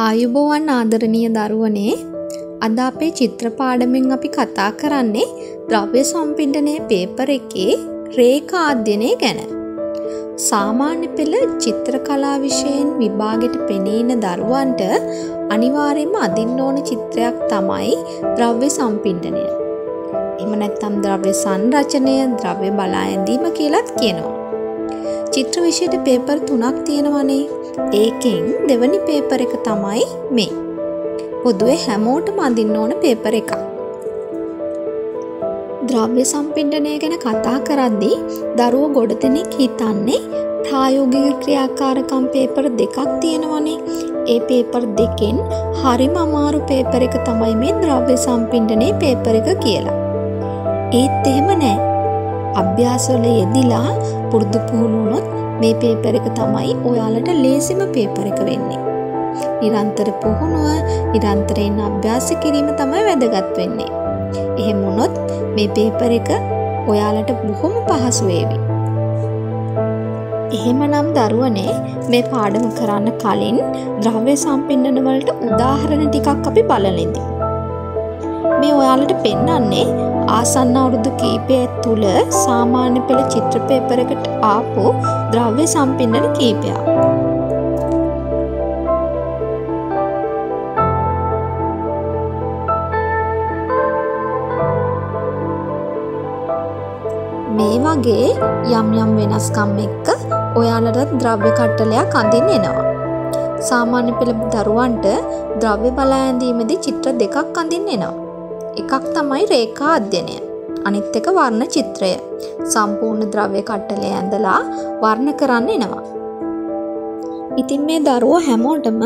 ආයුබෝවන් ආදරණීය දරුවනේ අද අපේ චිත්‍ර පාඩමෙන් අපි කතා කරන්නේ ද්‍රව්‍ය සම්පින්ඩනයේ පේපර් එකේ රේඛා අධ්‍යයනය ගැන. සාමාන්‍ය පෙළ චිත්‍ර කලා විෂයෙන් විභාගෙට පෙනී ඉන්න දරුවන්ට අනිවාර්යයෙන්ම අදින්න ඕන චිත්‍රයක් තමයි ද්‍රව්‍ය සම්පින්ඩනය. එහෙම නැත්නම් ද්‍රව්‍ය සංරචනය, ද්‍රව්‍ය බලා ඇඳීම කියලාත් කියනවා. චිත්‍ර විෂයට පේපර් 3ක් තියෙනවනේ. ඒකෙන් දෙවනි පේපර් එක තමයි මේ. පොදුවේ හැමෝටම අඳින්න ඕන පේපර් එකක්. ද්‍රව්‍ය සම්පින්ඩනය ගැන කතා කරද්දී දරුවෝ ගොඩ දෙනෙක් හිතන්නේ ප්‍රායෝගික ක්‍රියාකාරකම් පේපර් දෙකක් තියෙනවනේ. ඒ පේපර් දෙකෙන් හරිම අමාරු පේපර් එක තමයි මේ ද්‍රව්‍ය සම්පින්ඩනයේ පේපර් එක කියලා. ඒත් එහෙම නෑ. අභ්‍යාසවල යෙදිලා පුරුදු පුහුණු වුණොත් මේ පේපර් එක තමයි ඔයාලට ලේසිම පේපර් එක වෙන්නේ. නිරන්තර පුහුණුව, නිරන්තරයෙන් අභ්‍යාස කිරීම තමයි වැදගත් වෙන්නේ. එහෙම වුණොත් මේ පේපර් එක ඔයාලට බොහොම පහසු වේවි. එහෙමනම් දරුවනේ මේ පාඩම කරන්න කලින් ද්‍රව්‍ය සම්පින්ඩන වලට උදාහරණ ටිකක් අපි බලලෙමු. මේ ඔයාලට පෙන්වන්නේ ආසන්න අවුරුදු කීපය තුළ සාමාන්‍ය පෙළ චිත්‍ර පේපර් එකට ආපු ද්‍රව්‍ය සම්පින්ඩන කීපයක්. මේ වගේ යම් යම් වෙනස්කම් එක්ක ඔයාලට ද්‍රව්‍ය කට්ටලයක් අඳින්න එනවා. සාමාන්‍ය පෙළ දරුවන්ට ද්‍රව්‍ය බලා ඇඳීමේදී චිත්‍ර දෙකක් අඳින්න එනවා. එකක් තමයි රේඛා අධ්‍යයනය. අනිත් එක වර්ණ චිත්‍රය. සම්පූර්ණ ද්‍රව්‍ය කට්ටලය ඇඳලා වර්ණ කරන්න එනවා. ඉතින් මේ දරුවෝ හැමෝටම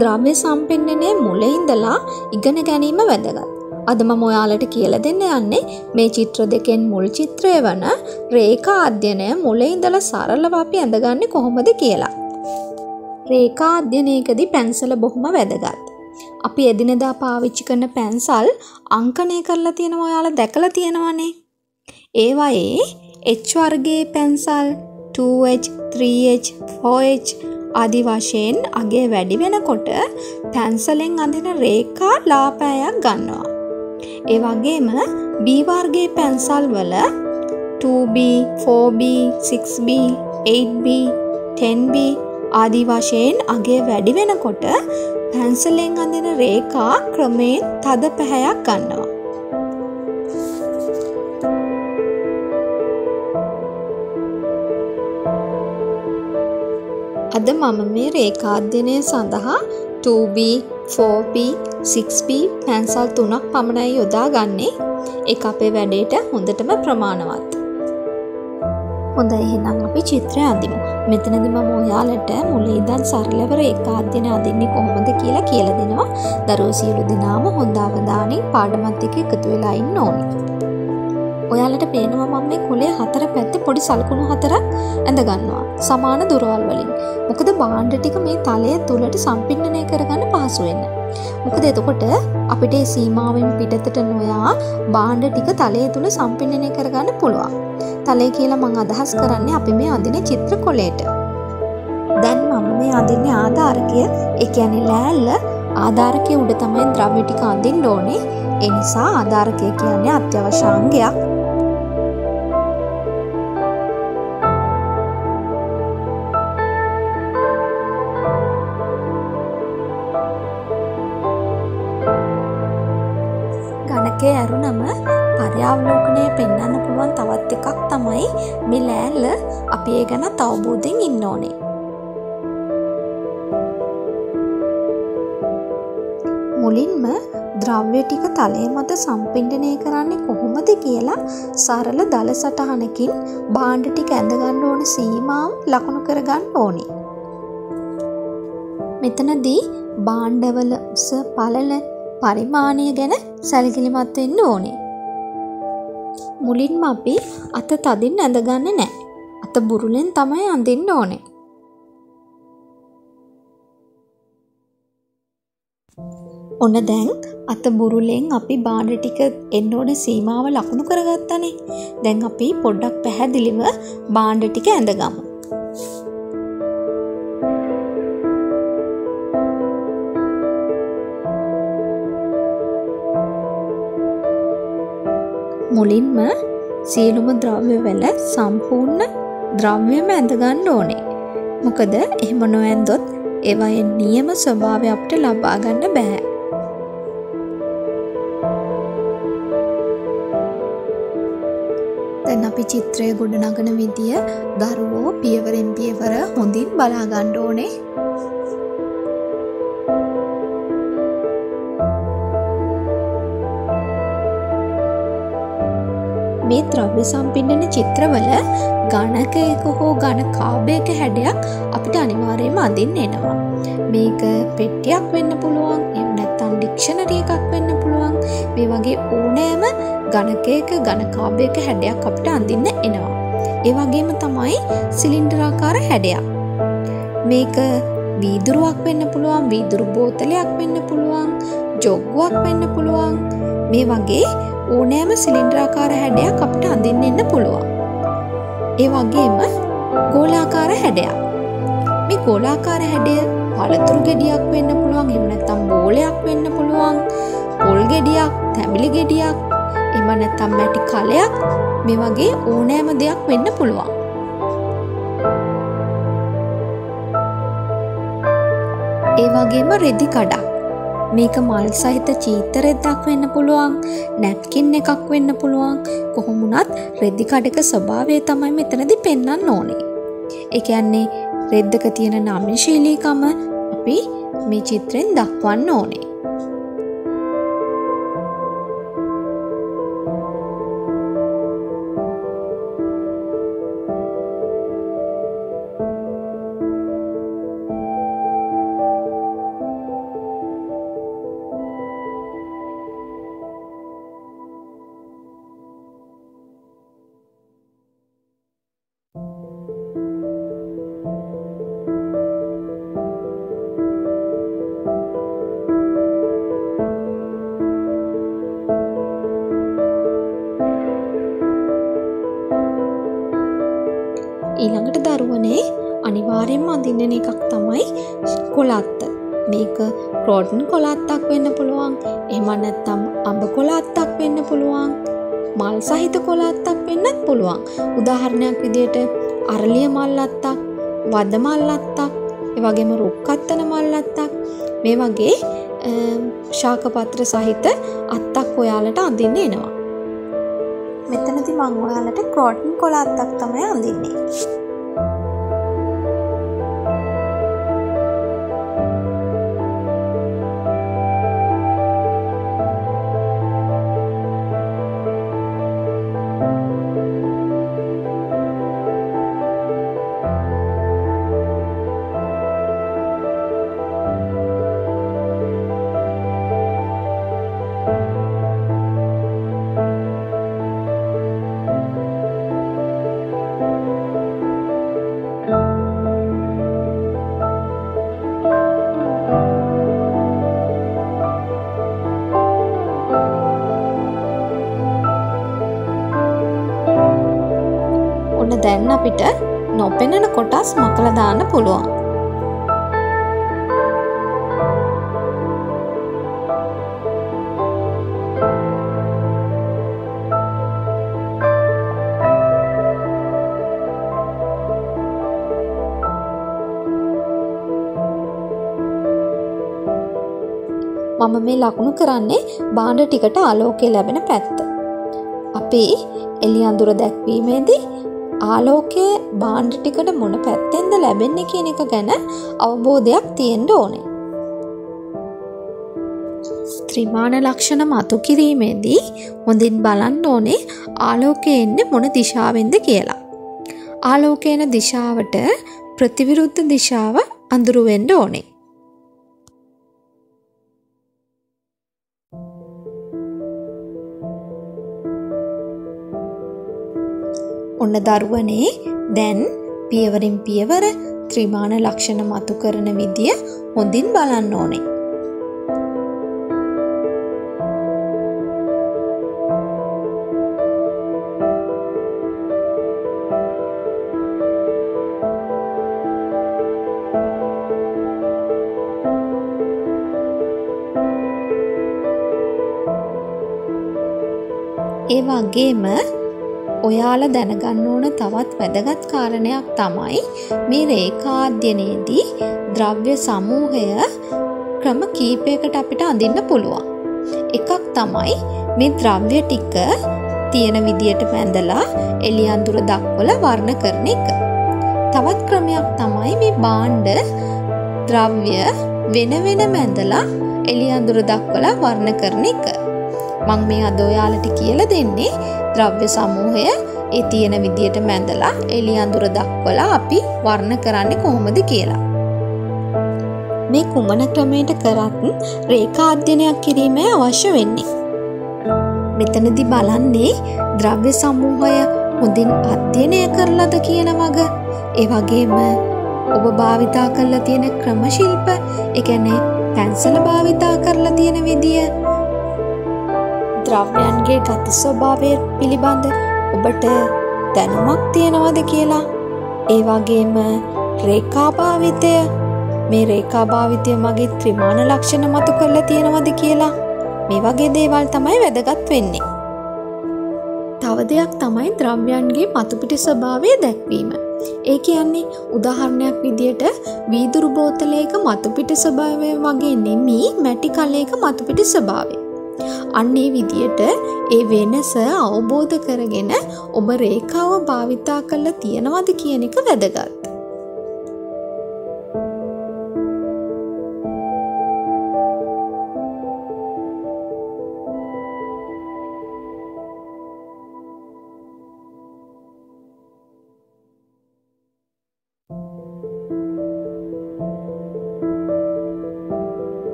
ද්‍රව්‍ය සම්පින්ඩනයේ මුල ඉඳලා ඉගෙන ගැනීම වැදගත්. අද මම ඔයාලට කියලා දෙන්න යන්නේ මේ චිත්‍ර දෙකෙන් මුල් චිත්‍රය වන රේඛා අධ්‍යයනය මුල ඉඳලා සරලව අපි ඇඳගන්නේ කොහොමද කියලා. රේඛා අධ්‍යයනයේදී පැන්සල බොහොම වැදගත්. අපි එදිනෙදා පාවිච්චි කරන පැන්සල් අංකණය කරලා තියෙනවා ඔයාලා දැකලා තියෙනවනේ. ඒවයේ H වර්ගයේ පැන්සල් 2H, 3H, 4H ආදී වශයෙන් අගය වැඩි වෙනකොට පැන්සලෙන් අඳින රේඛා ලාපෑයක් ගන්නවා. ඒ වගේම B වර්ගයේ පැන්සල් වල 2B, 4B, 6B, 8B, 10B ආදී වශයෙන් අගය වැඩි වෙනකොට පැන්සලෙන් අඳින රේඛා ක්‍රමයෙන් තද පැහැයක් ගන්නවා. අද මම මේ රේඛා අධ්‍යයනය සඳහා 2B, 4B, 6B පැන්සල් 3ක් පමණයි යොදාගන්නේ. ඒක අපේ වැඩේට හොඳටම ප්‍රමාණවත්. හොඳයි එහෙනම් අපි චිත්‍රය අඳිමු. මෙතනදී මම ඔයාලට මුලින් ඉඳන් සරලව රේඛා අධ්‍යයනය අඳින්නේ කොහොමද කියලා දෙනවා. දරුවෝ සියලු දෙනාම හොඳ අවධානයෙන් පාඩමත් එක්ක එකතු වෙලා ඉන්න ඕනේ. ඔයාලට පේනවා මම මේ කුලේ හතර පැත්තේ පොඩි සලකුණු හතරක් ඇඳ ගන්නවා. සමාන දුරවල් වලින්. මොකද භාණ්ඩ ටික මේ තලය තුලට සම්පින්ඩනය කරගන්න පහසු වෙන්න. මොකද එතකොට අපිට මේ සීමාවෙන් පිටතට නොයා භාණ්ඩ ටික තලය තුල සම්පින්ඩනය කරගන්න පුළුවන්. තලය කියලා මම අදහස් කරන්නේ අපි මේ අඳින චිත්‍ර කොලේට. දැන් මම මේ අඳින්නේ ආධාරකය. ඒ කියන්නේ ලෑල්ල. ආධාරකයේ උඩ තමයි ද්‍රව්‍ය ටික අඳින්න ඕනේ. ඒ නිසා ආධාරකය කියන්නේ අත්‍යවශ්‍ය අංගයක්. ගණකයේ ඇරුණම පර්යාවලෝකනය පෙන්වන්න පුළුවන් තවත් එකක් තමයි මේ ලෑල්ල. අපි ඒ ගැන අවබෝධයෙන් ඉන්න ඕනේ. මුලින්ම ද්‍රව්‍ය ටික තලයේ මත සම්පින්ඩනය කරන්නේ කොහොමද කියලා සරල දල සටහනකින් භාණ්ඩ ටික ඇඳ ගන්න ඕන සීමාව ලකුණු කරගන්න ඕනේ. මෙතනදී භාණ්ඩවල උස පළල පරිමාණය ගැන සැලකිලිමත් වෙන්න ඕනේ. මුලින්ම අපි අත තදින් ඇඳගන්නේ නැහැ. අත බුරුලෙන් තමයි අඳින්න ඕනේ. ඔන්න දැන් අත බුරුලෙන් අපි භාණ්ඩ ටික එන්න ඕනේ සීමාව ලකුණු කරගත්තානේ. දැන් අපි පොඩ්ඩක් පැහැදිලිව භාණ්ඩ ටික ඇඳගමු. මුලින්ම සියලුම ද්‍රව්‍ය වල සම්පූර්ණ ද්‍රව්‍යම ඇඳ ගන්න ඕනේ. මොකද එහෙම නොඇන්දොත් ඒවායේ නියම ස්වභාවය අපිට ලබා ගන්න බෑ. දැන් අපි චිත්‍රය ගොඩනගන විදිය දරුවෝ පියවරෙන් පියවර හොඳින් බලා ගන්න ඕනේ. මේ ද්‍රව්‍ය සම්පින්ඩන චිත්‍රවල ඝනකයක හෝ ඝන කාබයක හැඩයක් අපිට අනිවාර්යයෙන්ම අඳින්න එනවා. මේක පෙට්ටියක් වෙන්න පුළුවන්, එහෙම නැත්නම් ඩික්ෂනරි එකක් වෙන්න පුළුවන්. මේ වගේ ඕනෑම ඝනකයක ඝන කාබයක හැඩයක් අපිට අඳින්න එනවා. ඒ වගේම තමයි සිලින්ඩරාකාර හැඩයක්. මේක වීදුරුවක් වෙන්න පුළුවන්, වීදුරු බෝතලයක් වෙන්න පුළුවන්, ජොග්ගුවක් වෙන්න පුළුවන්. මේ වගේ ඕනෑම සිලින්ඩරාකාර හැඩයක් අපිට අඳින්න එන්න පුළුවන්. ඒ වගේම ගෝලාකාර හැඩයක්. මේ ගෝලාකාර හැඩය පළතුරු ගෙඩියක් වෙන්න පුළුවන්, එහෙම නැත්නම් බෝලයක් වෙන්න පුළුවන්, පොල් ගෙඩියක්, තැඹිලි ගෙඩියක්, එහෙම නැත්නම් මැටි කලයක්. මේ වගේ ඕනෑම දෙයක් වෙන්න පුළුවන්. ඒ වගේම රෙදි කඩක්. මේක මල් සහිත චීත රෙද්දක් වෙන්න පුළුවන්, නැප්කින් එකක් වෙන්න පුළුවන්. කොහොම වුණත් රෙදි කඩක ස්වභාවය තමයි මෙතනදී පෙන්වන්න ඕනේ. ඒ කියන්නේ රෙද්දක තියෙන නම්‍යශීලීකම අපි මේ චිත්‍රයෙන් දක්වන්න ඕනේ. ඊළඟට දරුවනේ අනිවාර්යෙන්ම අඳින්න එකක් තමයි කොළාත්ත. මේක ක්‍රෝටන් කොළාත්තක් වෙන්න පුළුවන්, එහෙම නැත්නම් අඹ කොළාත්තක් වෙන්න පුළුවන්, මල් සහිත කොළාත්තක් වෙන්නත් පුළුවන්. උදාහරණයක් විදිහට අරලිය මල් අත්තක්, වද මල් අත්තක්, ඒ වගේම රුක්කත්තන මල් අත්තක්. මේ වගේ ශාක පත්‍ර සහිත අත්තක් ඔයාලට අඳින්න එනවා. මෙතනදී මම ඔයාලට ක්‍රෝටන් කොළාත්තක් තමයි අඳින්නේ. දැන් අපිට නොපෙනෙන කොටස් මකලා දාන්න පුළුවන්. මම මේ ලකුණු කරන්නේ භාණ්ඩ ටිකට ආලෝකය ලැබෙන පැත්ත. අපි එළි අඳුර දැක්වීමේදී ආලෝකය භාණ්ඩ ටිකට මොන පැත්තෙන්ද ලැබෙන්නේ කියන එක ගැන අවබෝධයක් තියෙන්න ඕනේ. ත්‍රිමාන ලක්ෂණ මතු කිරීමේදී හොඳින් බලන්න ඕනේ ආලෝකය එන්නේ මොන දිශාවෙන්ද කියලා. ආලෝකය එන දිශාවට ප්‍රතිවිරුද්ධ දිශාව අඳුරු වෙන්න ඕනේ. ඔන්න දරුවනේ දැන් පියවරින් පියවර ත්‍රිමාන ලක්ෂණ මතු කරන විදිය හොඳින් බලන්න ඕනේ. ඒ වගේම ඔයාලා දැනගන්න ඕන තවත් වැදගත් කාරණයක් තමයි මේ රේඛා අධ්‍යයනයේදී ද්‍රව්‍ය සමූහය ක්‍රම කීපයකට අපිට අඳින්න පුළුවන්. එකක් තමයි මේ ද්‍රව්‍ය ටික තියෙන විදියට බැඳලා එළිය අඳුර දක්වලා වර්ණ කරන එක. තවත් ක්‍රමයක් තමයි මේ භාණ්ඩ ද්‍රව්‍ය වෙන වෙනම ඇඳලා එළිය අඳුර දක්වලා වර්ණ කරන එක. මම මේ අද ඔයාලට කියලා දෙන්නේ ද්‍රව්‍ය සමූහය ඒ තියෙන විදියට මැඳලා එළිය අඳුර දක්වලා අපි වර්ණ කරන්නේ කොහොමද කියලා. මේ කුමන ක්‍රමයකට කරත් රේඛා අධ්‍යයනයක් කිරීමේ අවශ්‍ය වෙන්නේ. මෙතනදී බලන්නේ ද්‍රව්‍ය සමූහය හොඳින් අධ්‍යයනය කරලාද කියන වග, ඒ වගේම ඔබ භාවිතා කරලා තියෙන ක්‍රම ශිල්ප, ඒ කියන්නේ පැන්සල භාවිතා කරලා තියෙන විදිය, ද්‍රව්‍යයන්ගේ ගති ස්වභාවය පිළිබඳ ඔබට දැනුමක් තියෙනවද කියලා, ඒ වගේම රේඛා භාවිතය, මේ රේඛා භාවිතය මගේ ත්‍රිමාන ලක්ෂණ මතු කරලා තියෙනවද කියලා, මේ වගේ දේවල් තමයි වැදගත් වෙන්නේ. තව දෙයක් තමයි ද්‍රව්‍යයන්ගේ මතුපිට ස්වභාවය දැක්වීම. ඒ කියන්නේ උදාහරණයක් විදියට වීදුරු බෝතලයක මතුපිට ස්වභාවය වගේ නෙමෙයි මැටි කලයක මතුපිට ස්වභාවය. අන්න ඒ විදියට ඒ වෙනස අවබෝධ කරගෙන ඔබ රේඛාව භාවිතා කරලා තියනවද කියන එක වැදගත්.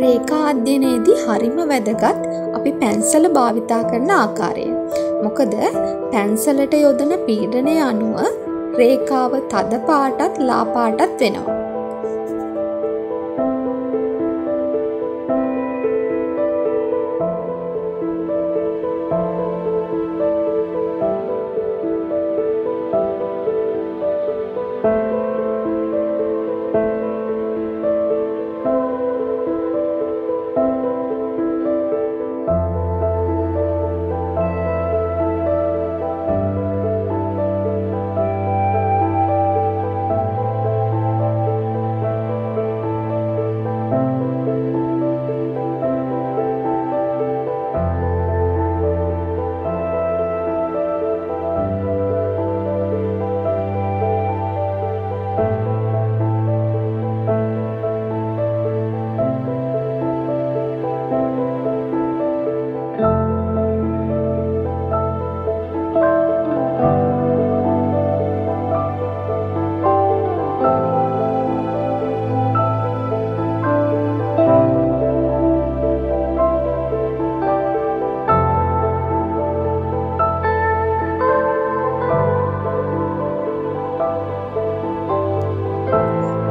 රේඛා අධ්‍යයනයේදී හරිම වැදගත් අපි පැන්සල භාවිතා කරන ආකාරය. මොකද පැන්සලට යොදන පීඩනය අනුව රේඛාව තද පාටත් ලා පාටත් වෙනවා.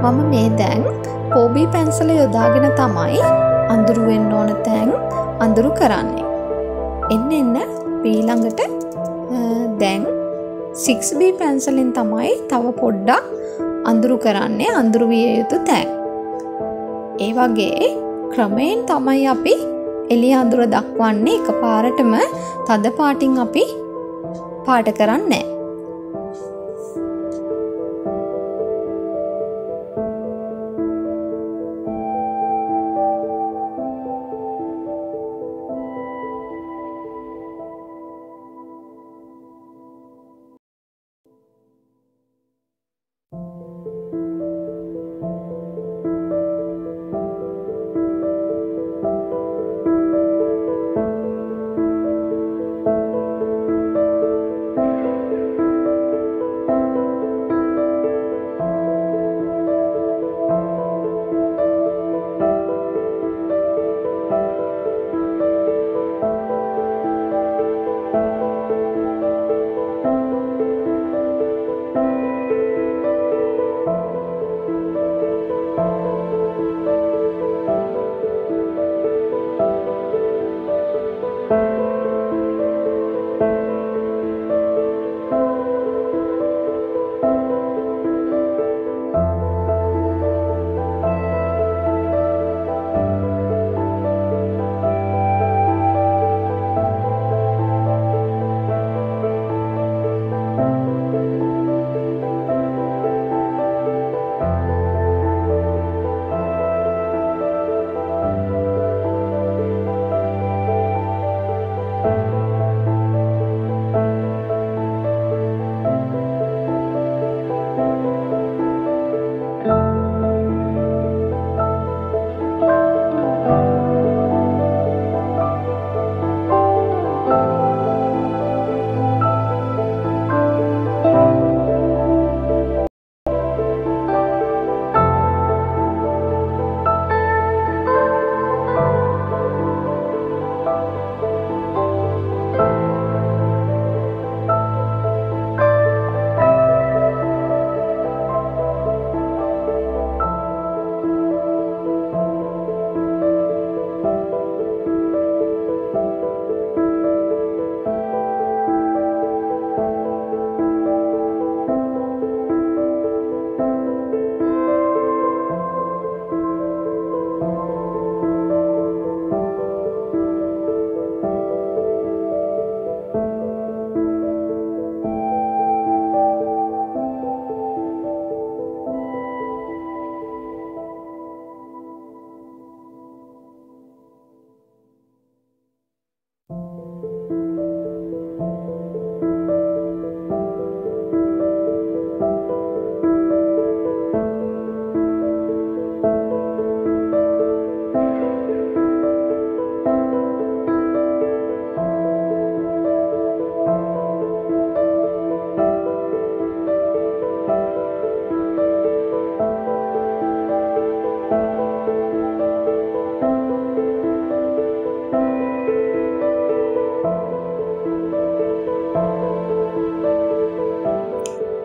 මම මේ දැන් පෝබී පැන්සල යොදාගෙන තමයි අඳුරු වෙන්න ඕන තැන් අඳුරු කරන්නේ. එන්න ඊළඟට දැන් 6B පැන්සලෙන් තමයි තව පොඩ්ඩක් අඳුරු කරන්නේ අඳුරු විය යුතු තැන්. ඒ වගේ ක්‍රමයෙන් තමයි අපි එළිය අඳුර දක්වන්නේ, එකපාරටම තද පාටින් අපි පාට කරන්නේ නැහැ.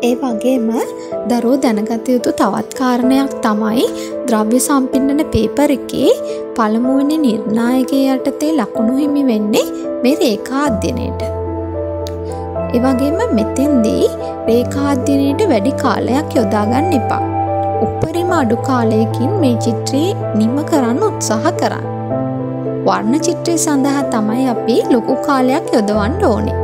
ඒ වගේම දරුවෝ දැනගත යුතු තවත් කාරණයක් තමයි ද්‍රව්‍ය සම්පින්ඩන පේපර් එකේ පළමුවෙනි නිර්ණායකයේ යටතේ ලකුණු හිමි වෙන්නේ මේ රේඛා අධ්‍යයනයට. ඒ වගේම මෙතෙන්දී රේඛා අධ්‍යයනයට වැඩි කාලයක් යොදා ගන්න එපා. උපරිම අඩු කාලයකින් මේ චිත්‍රය නිම කරන්න උත්සාහ කරන්න. වර්ණ චිත්‍රය සඳහා තමයි අපි ලොකු කාලයක් යොදවන්න ඕනේ.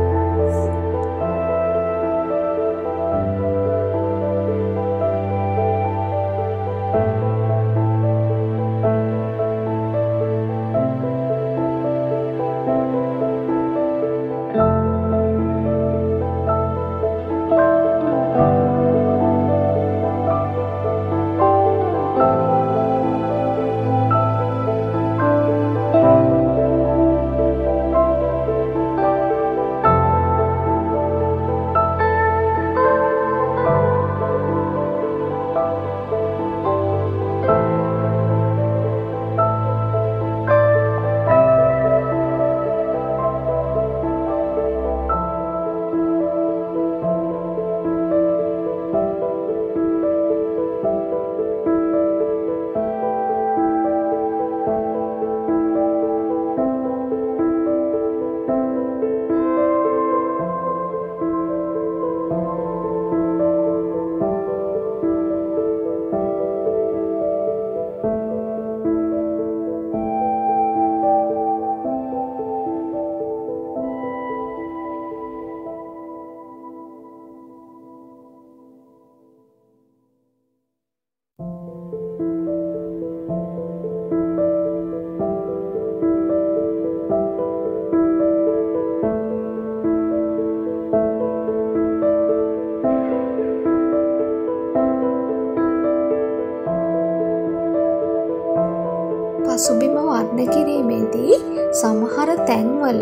පසුබිම වර්ණ කිරීමේදී සමහර තැන්වල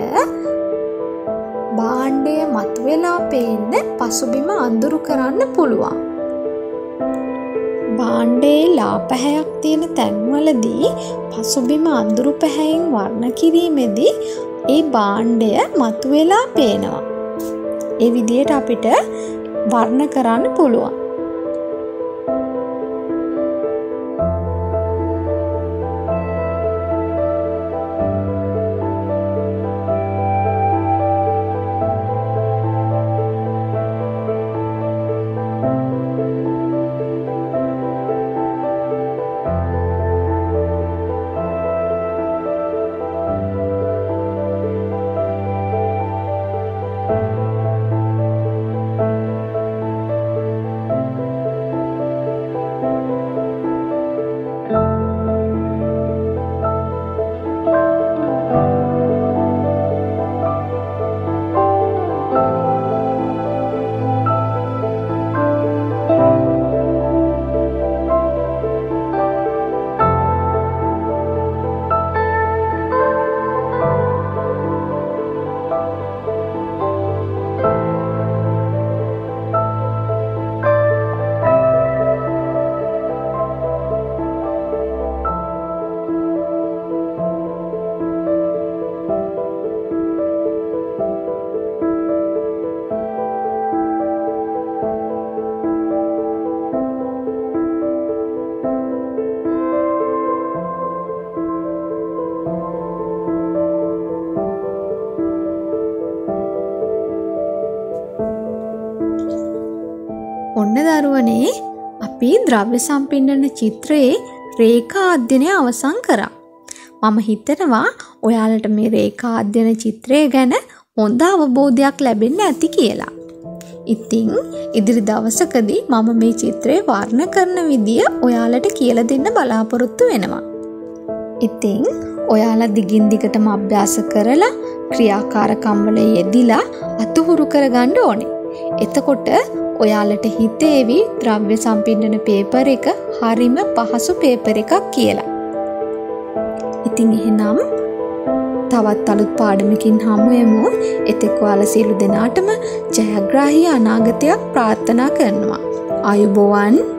භාණ්ඩය මතුවලා පේන්න පසුබිම අඳුරු කරන්න පුළුවන්. භාණ්ඩයේ ලා පැහැයක් තියෙන තැන්වලදී පසුබිම අඳුරු පැහැයෙන් වර්ණ කිරීමේදී ඒ භාණ්ඩය මතුවලා පේනවා. ඒ විදිහට අපිට වර්ණ කරන්න පුළුවන්. ඔන්න දරුවනේ අපි ද්‍රව්‍ය සම්පින්ඩන චිත්‍රයේ රේඛා අධ්‍යයනය අවසන් කරා. මම හිතනවා ඔයාලට මේ රේඛා අධ්‍යයන චිත්‍රය ගැන හොඳ අවබෝධයක් ලැබෙන්න ඇති කියලා. ඉතින් ඉදිරි දවසකදී මම මේ චිත්‍රය වර්ණ කරන විදිය ඔයාලට කියලා දෙන්න බලාපොරොත්තු වෙනවා. ඉතින් ඔයාලා දිගින් දිගටම අභ්‍යාස කරලා ක්‍රියාකාරකම් වල යෙදිලා අතුහුරු කරගන්න ඕනේ. එතකොට ඔයාලට හිතේවි ද්‍රව්‍ය සම්පින්ඩන පේපර් එක හරිම පහසු පේපර් එකක් කියලා. ඉතින් එහෙනම් තවත් අලුත් පාඩමකින් හමු වෙමු. එතෙක් ඔයාලා සියලු දෙනාටම ජයග්‍රාහී අනාගතයක් ප්‍රාර්ථනා කරනවා. ආයුබෝවන්.